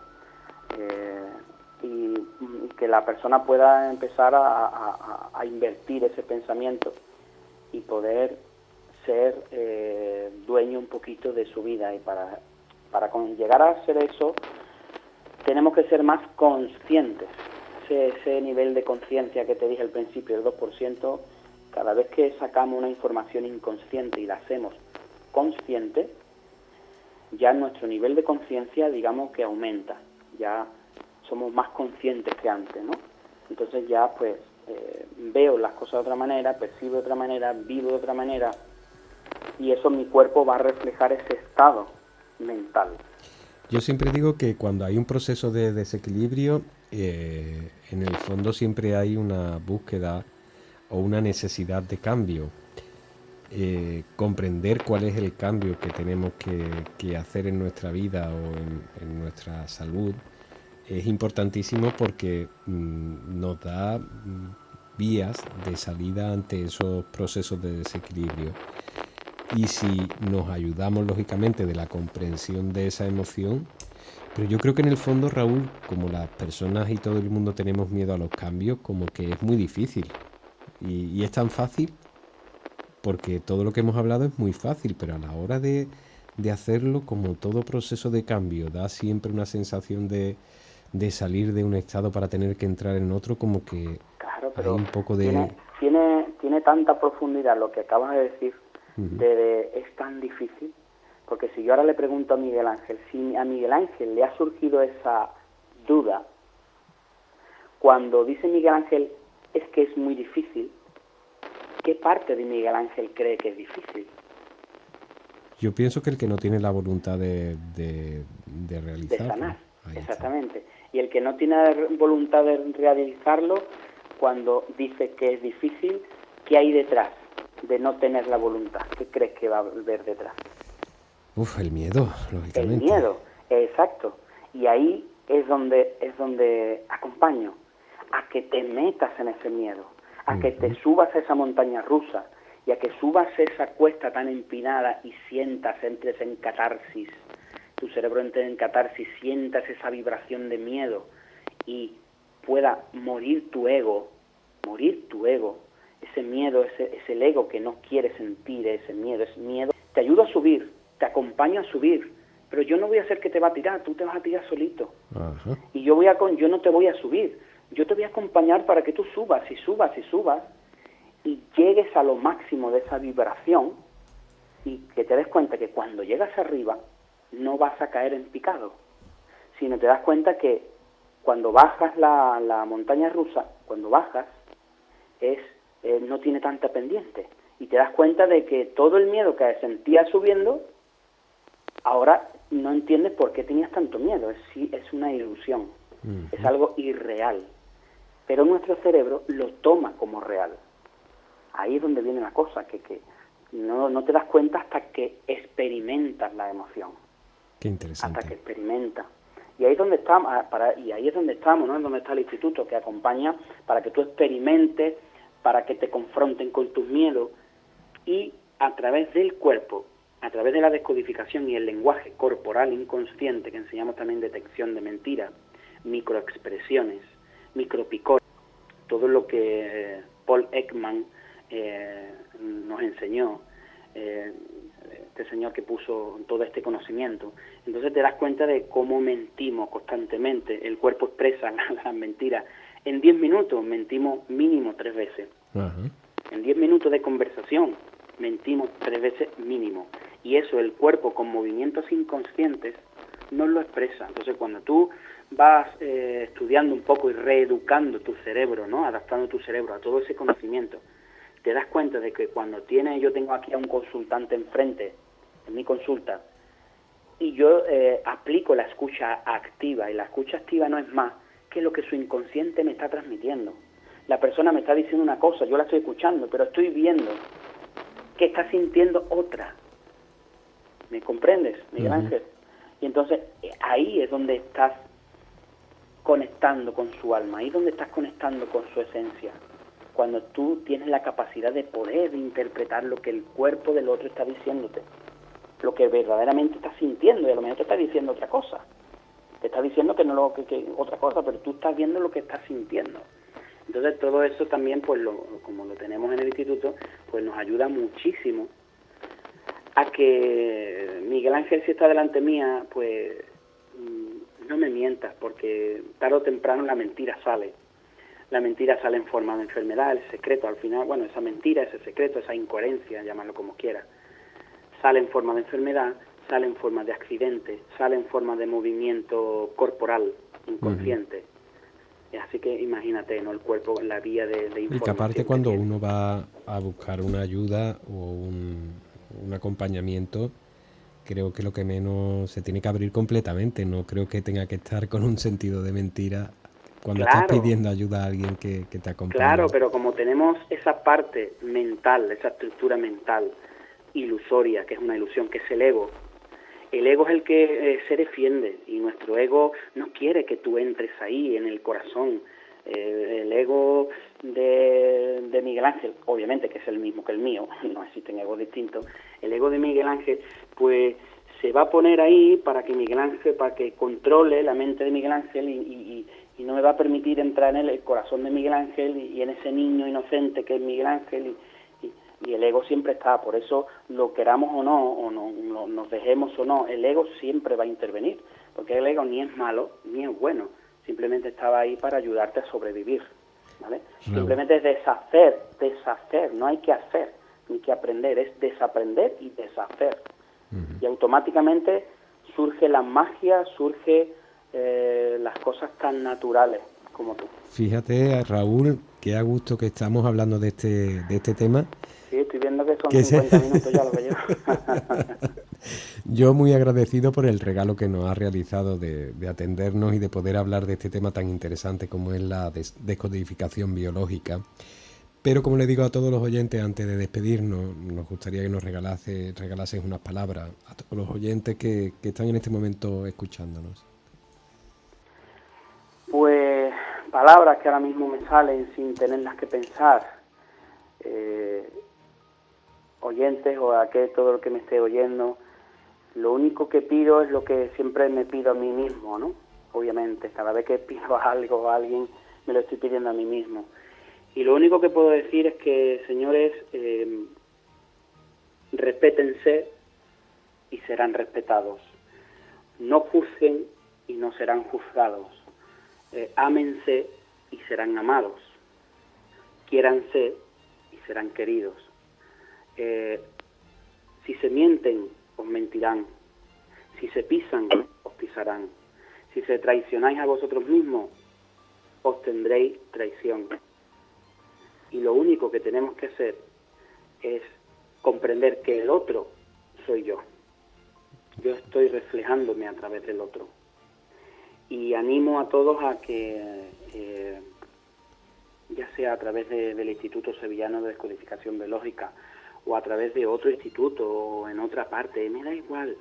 y que la persona pueda empezar a invertir ese pensamiento y poder ser dueño un poquito de su vida. Y para llegar a hacer eso tenemos que ser más conscientes. Ese nivel de conciencia que te dije al principio, el 2%, cada vez que sacamos una información inconsciente y la hacemos consciente, ya nuestro nivel de conciencia, digamos que aumenta, ya somos más conscientes que antes, ¿no? Entonces ya pues veo las cosas de otra manera, percibo de otra manera, vivo de otra manera, y eso mi cuerpo va a reflejar ese estado mental. Yo siempre digo que cuando hay un proceso de desequilibrio, en el fondo siempre hay una búsqueda o una necesidad de cambio. Comprender cuál es el cambio que tenemos que hacer en nuestra vida o en nuestra salud es importantísimo, porque nos da vías de salida ante esos procesos de desequilibrio. Y si nos ayudamos lógicamente de la comprensión de esa emoción, pero yo creo que en el fondo, Raúl, como las personas y todo el mundo tenemos miedo a los cambios, como que es muy difícil. Y es tan fácil, porque todo lo que hemos hablado es muy fácil, pero a la hora de hacerlo, como todo proceso de cambio, da siempre una sensación de salir de un estado para tener que entrar en otro, como que claro, pero hay un poco de... Tiene tanta profundidad lo que acabas de decir, es tan difícil, porque si yo ahora le pregunto a Miguel Ángel, si a Miguel Ángel le ha surgido esa duda, cuando dice Miguel Ángel es que es muy difícil, ¿qué parte de Miguel Ángel cree que es difícil? Yo pienso que el que no tiene la voluntad de realizarlo. De sanar. Ahí está. Exactamente. Y el que no tiene voluntad de realizarlo, cuando dice que es difícil, ¿qué hay detrás de no tener la voluntad? ¿Qué crees que va a haber detrás? Uf, el miedo, El lógicamente. miedo, exacto. Y ahí es donde acompaño a que te metas en ese miedo, a que te subas a esa montaña rusa y a que subas esa cuesta tan empinada y entres en catarsis. Tu cerebro entre en catarsis, sientas esa vibración de miedo y pueda morir tu ego, ese miedo, es el ego que no quiere sentir ese miedo, es miedo. Te ayudo a subir, te acompaño a subir, pero yo no voy a hacer que te va a tirar, tú te vas a tirar solito. Ajá. Y yo no te voy a subir, yo te voy a acompañar para que tú subas y llegues a lo máximo de esa vibración y que te des cuenta que cuando llegas arriba no vas a caer en picado, sino te das cuenta que cuando bajas la montaña rusa, cuando bajas, no tiene tanta pendiente. Y te das cuenta de que todo el miedo que sentías subiendo, ahora no entiendes por qué tenías tanto miedo. Es una ilusión, es algo irreal. Pero nuestro cerebro lo toma como real. Ahí es donde viene la cosa, que no te das cuenta hasta que experimentas la emoción. Qué interesante. Hasta que experimentas. Y ahí es donde estamos, ¿no? Es donde está el instituto, que acompaña para que tú experimentes, para que te confronten con tus miedos y a través del cuerpo, a través de la descodificación y el lenguaje corporal inconsciente, que enseñamos también detección de mentiras, microexpresiones, micropicores, todo lo que Paul Ekman nos enseñó, este señor que puso todo este conocimiento. Entonces te das cuenta de cómo mentimos constantemente. El cuerpo expresa las mentiras. En 10 minutos mentimos mínimo 3 veces. Ajá. En 10 minutos de conversación mentimos 3 veces mínimo. Y eso el cuerpo con movimientos inconscientes no lo expresa. Entonces cuando tú vas estudiando un poco y reeducando tu cerebro, ¿no? Adaptando tu cerebro a todo ese conocimiento, te das cuenta de que cuando yo tengo aquí a un consultante enfrente, en mi consulta, y yo aplico la escucha activa, y la escucha activa no es más que lo que su inconsciente me está transmitiendo. La persona me está diciendo una cosa, yo la estoy escuchando, pero estoy viendo que está sintiendo otra. ¿Me comprendes, Miguel Ángel? Y entonces ahí es donde estás conectando con su alma, ahí es donde estás conectando con su esencia. Cuando tú tienes la capacidad de poder interpretar lo que el cuerpo del otro está diciéndote, lo que verdaderamente estás sintiendo, y a lo mejor te está diciendo otra cosa, te está diciendo que otra cosa, pero tú estás viendo lo que estás sintiendo. Entonces todo eso también, pues como lo tenemos en el instituto, pues nos ayuda muchísimo a que Miguel Ángel, si está delante mía, pues no me mientas, porque tarde o temprano la mentira sale. La mentira sale en forma de enfermedad, el secreto al final, bueno, esa mentira, ese secreto, esa incoherencia, llámalo como quieras, sale en forma de enfermedad, sale en forma de accidente, sale en forma de movimiento corporal, inconsciente. Así que imagínate, ¿no? El cuerpo en la vía de información. Y que aparte cuando uno va a buscar una ayuda o un acompañamiento, creo que lo que menos se tiene que abrir completamente. No creo que tenga que estar con un sentido de mentira cuando estás pidiendo ayuda a alguien que te acompañe. Claro, pero como tenemos esa parte mental, esa estructura mental ilusoria, que es una ilusión, que es el ego es el que se defiende, y nuestro ego no quiere que tú entres ahí en el corazón. El ego de Miguel Ángel, obviamente que es el mismo que el mío, no existen egos distintos, el ego de Miguel Ángel pues se va a poner ahí para que controle la mente de Miguel Ángel y no me va a permitir entrar en el corazón de Miguel Ángel y en ese niño inocente que es Miguel Ángel, y el ego siempre está. Por eso lo queramos o no, nos dejemos o no, el ego siempre va a intervenir, porque el ego ni es malo ni es bueno, simplemente estaba ahí para ayudarte a sobrevivir, ¿vale? No. Simplemente es deshacer, no hay que hacer ni que aprender, es desaprender y deshacer. Y automáticamente surge la magia, surge las cosas tan naturales como tú. Fíjate, Raúl, qué a gusto que estamos hablando de este tema. Sí, estoy viendo Eso que son Que 50 minutos ya lo que llevo. Yo muy agradecido por el regalo que nos ha realizado de atendernos y de poder hablar de este tema tan interesante como es la descodificación biológica. Pero como le digo a todos los oyentes, antes de despedirnos, nos gustaría que nos regalases unas palabras a todos los oyentes que están en este momento escuchándonos. Pues palabras que ahora mismo me salen sin tenerlas que pensar. Oyentes o todo el que me esté oyendo, lo único que pido es lo que siempre me pido a mí mismo, ¿no? Obviamente, cada vez que pido algo o a alguien, me lo estoy pidiendo a mí mismo. Y lo único que puedo decir es que, señores, respétense y serán respetados. No juzguen y no serán juzgados. Ámense y serán amados. Quiéranse y serán queridos. Si se mienten, os mentirán. Si se pisan, os pisarán. Si se traicionáis a vosotros mismos, os tendréis traición. Y lo único que tenemos que hacer es comprender que el otro soy yo. Yo estoy reflejándome a través del otro. Y animo a todos a que, ya sea a través del Instituto Sevillano de Descodificación Biológica o a través de otro instituto o en otra parte, me da igual,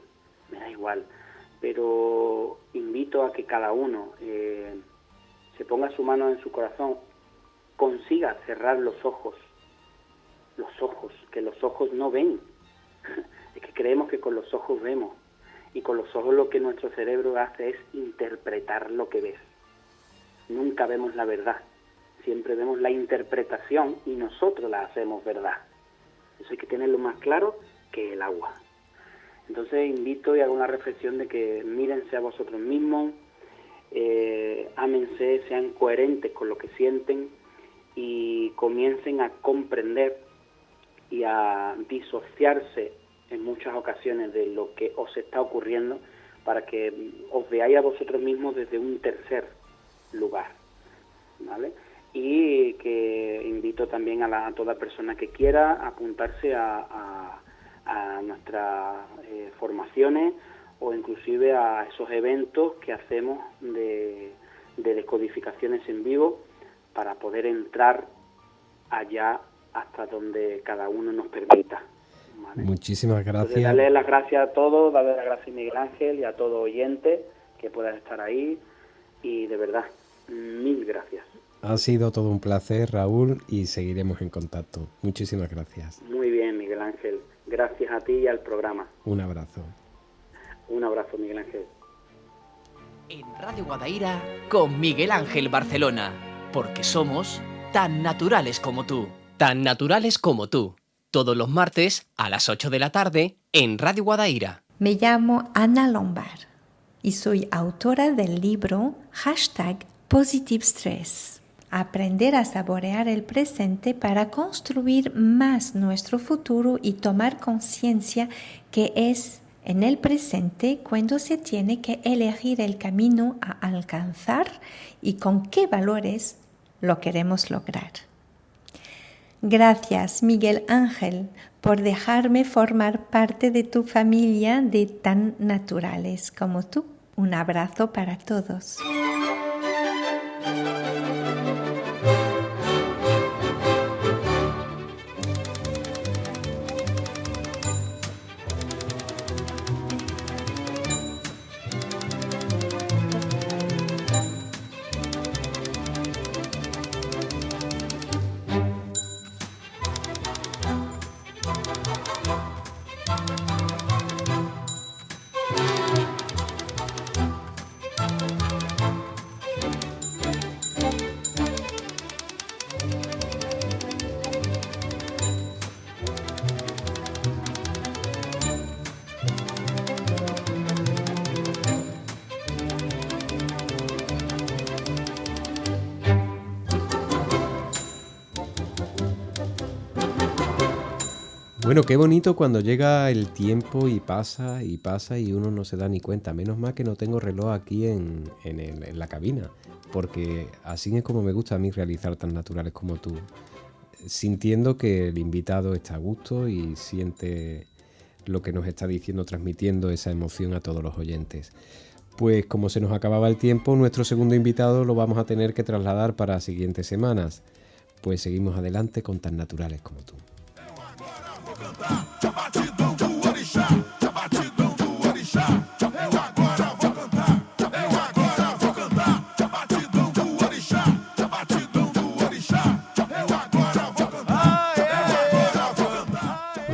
pero invito a que cada uno se ponga su mano en su corazón, consiga cerrar los ojos, que los ojos no ven. Es que creemos que con los ojos vemos, y con los ojos lo que nuestro cerebro hace es interpretar lo que ves. Nunca vemos la verdad, siempre vemos la interpretación y nosotros la hacemos verdad. Eso hay que tenerlo más claro que el agua. Entonces invito y hago una reflexión de que mírense a vosotros mismos, ámense, sean coherentes con lo que sienten y comiencen a comprender y a disociarse en muchas ocasiones de lo que os está ocurriendo para que os veáis a vosotros mismos desde un tercer lugar, ¿vale? Y que invito también a toda persona que quiera apuntarse a nuestras formaciones o inclusive a esos eventos que hacemos de descodificaciones en vivo para poder entrar allá hasta donde cada uno nos permita, ¿vale? Muchísimas gracias. Entonces, darle las gracias a todos, darle las gracias a Miguel Ángel y a todo oyente que pueda estar ahí y de verdad, mil gracias. Ha sido todo un placer, Raúl, y seguiremos en contacto. Muchísimas gracias. Muy bien, Miguel Ángel. Gracias a ti y al programa. Un abrazo. Un abrazo, Miguel Ángel. En Radio Guadaira con Miguel Ángel Barcelona, porque somos tan naturales como tú. Tan naturales como tú. Todos los martes a las 8 de la tarde en Radio Guadaira. Me llamo Ana Lombard y soy autora del libro #PositiveStress. Aprender a saborear el presente para construir más nuestro futuro y tomar conciencia que es en el presente cuando se tiene que elegir el camino a alcanzar y con qué valores lo queremos lograr. Gracias, Miguel Ángel, por dejarme formar parte de tu familia de tan naturales como tú. Un abrazo para todos. Bueno, qué bonito cuando llega el tiempo y pasa y uno no se da ni cuenta. Menos mal que no tengo reloj aquí en la cabina, porque así es como me gusta a mí realizar tan naturales como tú. sintiendo que el invitado está a gusto y siente lo que nos está diciendo, transmitiendo esa emoción a todos los oyentes. Pues como se nos acababa el tiempo, nuestro segundo invitado lo vamos a tener que trasladar para siguientes semanas. Pues seguimos adelante con Tan Naturales como Tú.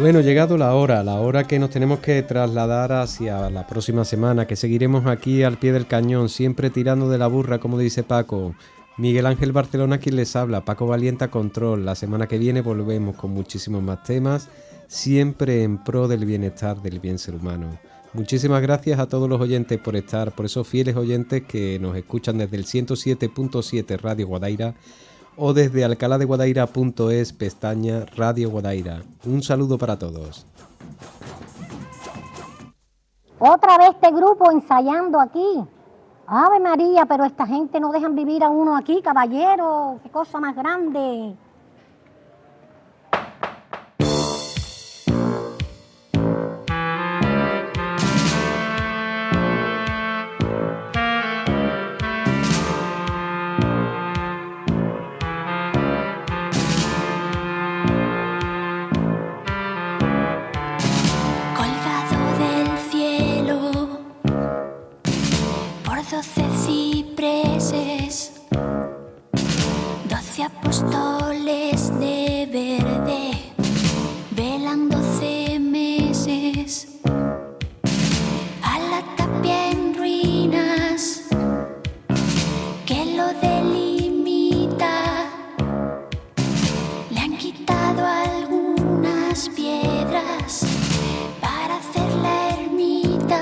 Bueno, llegado la hora que nos tenemos que trasladar hacia la próxima semana, que seguiremos aquí al pie del cañón, siempre tirando de la burra, como dice Paco. Miguel Ángel Barcelona quien les habla, Paco Valiente a control. La semana que viene volvemos con muchísimos más temas, siempre en pro del bienestar del bien ser humano. Muchísimas gracias a todos los oyentes por estar, por esos fieles oyentes que nos escuchan desde el 107.7 Radio Guadaira o desde alcaladeguadaira.es, pestaña Radio Guadaira. Un saludo para todos. Otra vez este grupo ensayando aquí. Ave María, pero esta gente no dejan vivir a uno aquí, caballero. Qué cosa más grande. Colgado del cielo por 12 cipreses, 12 apóstoles de verde velan 12 meses a la tapia en ruinas que lo delimita. Le han quitado algunas piedras para hacer la ermita.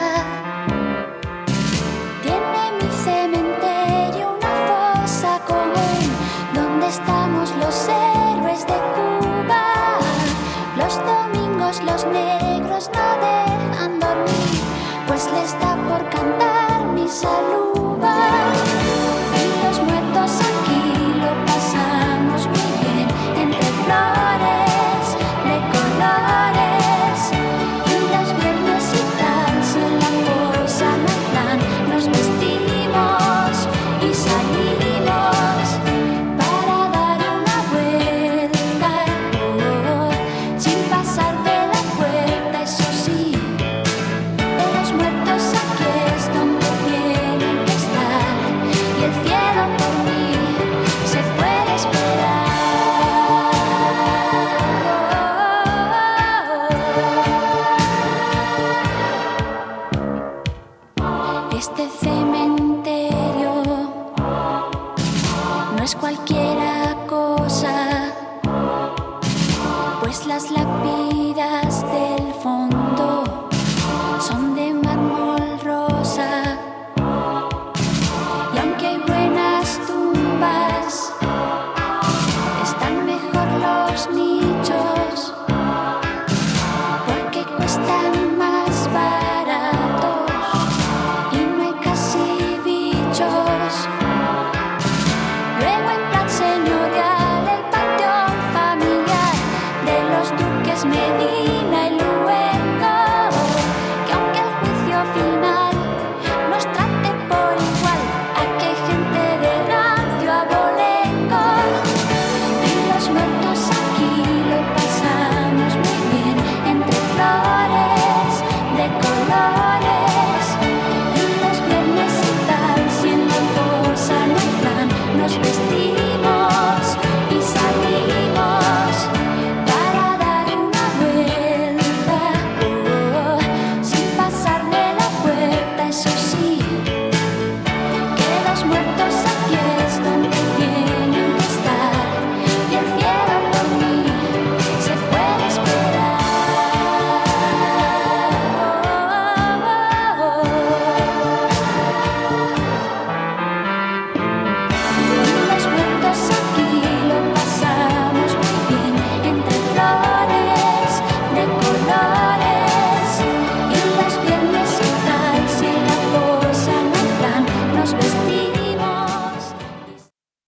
Tiene mi cementerio una fosa común donde estamos los héroes de Cuba. Los domingos los negros